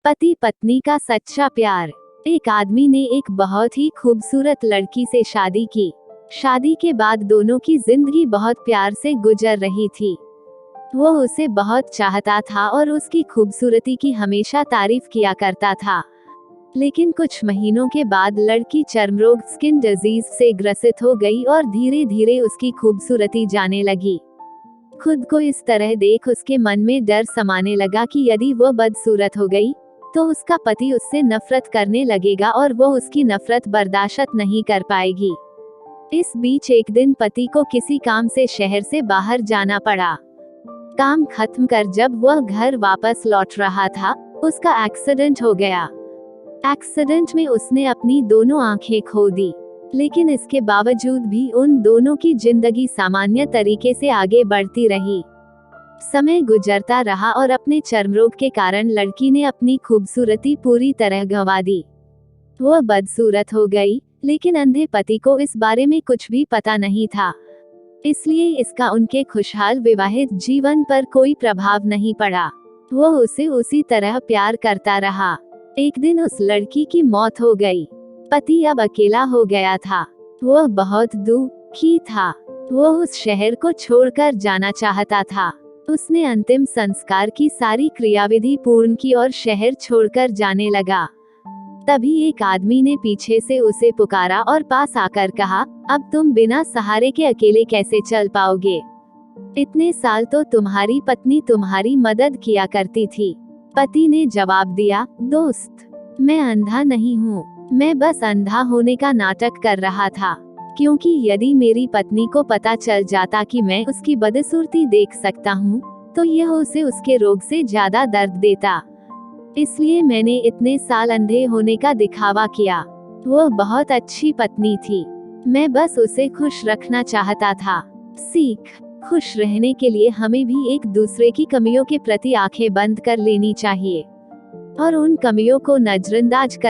पति पत्नी का सच्चा प्यार। एक आदमी ने एक बहुत ही खूबसूरत लड़की से शादी की। शादी के बाद दोनों की जिंदगी बहुत प्यार से गुजर रही थी। वो उसे बहुत चाहता था और उसकी खूबसूरती की हमेशा तारीफ किया करता था। लेकिन कुछ महीनों के बाद लड़की चर्मरोग स्किन डिजीज से ग्रसित हो गई और धीरे धीरे उसकी खूबसूरती जाने लगी। खुद को इस तरह देख उसके मन में डर समाने लगा कि यदि वो बदसूरत हो गई तो उसका पति उससे नफरत करने लगेगा और वो उसकी नफरत बर्दाश्त नहीं कर पाएगी। इस बीच एक दिन पति को किसी काम से शहर से बाहर जाना पड़ा। काम खत्म कर जब वह घर वापस लौट रहा था, उसका एक्सीडेंट हो गया। एक्सीडेंट में उसने अपनी दोनों आंखें खो दी, लेकिन इसके बावजूद भी उन दोनों की जिंदगी सामान्य तरीके से आगे बढ़ती रही। समय गुजरता रहा और अपने चर्मरोग के कारण लड़की ने अपनी खूबसूरती पूरी तरह गंवा दी। वह बदसूरत हो गई, लेकिन अंधे पति को इस बारे में कुछ भी पता नहीं था, इसलिए इसका उनके खुशहाल विवाहित जीवन पर कोई प्रभाव नहीं पड़ा। वह उसे उसी तरह प्यार करता रहा। एक दिन उस लड़की की मौत हो गई। पति अब अकेला हो गया था। वह बहुत दुखी था। वह उस शहर को छोड़कर जाना चाहता था। उसने अंतिम संस्कार की सारी क्रियाविधि पूर्ण की और शहर छोड़कर जाने लगा। तभी एक आदमी ने पीछे से उसे पुकारा और पास आकर कहा, अब तुम बिना सहारे के अकेले कैसे चल पाओगे? इतने साल तो तुम्हारी पत्नी तुम्हारी मदद किया करती थी। पति ने जवाब दिया, दोस्त, मैं अंधा नहीं हूँ, मैं बस अंधा होने का नाटक कर रहा था, क्योंकि यदि मेरी पत्नी को पता चल जाता कि मैं उसकी बदसूरती देख सकता हूँ, तो यह उसे उसके रोग से ज्यादा दर्द देता। इसलिए मैंने इतने साल अंधे होने का दिखावा किया। वह बहुत अच्छी पत्नी थी, मैं बस उसे खुश रखना चाहता था। सीख: खुश रहने के लिए हमें भी एक दूसरे की कमियों के प्रति आंखें बंद कर लेनी चाहिए और उन कमियों को नजरअंदाज कर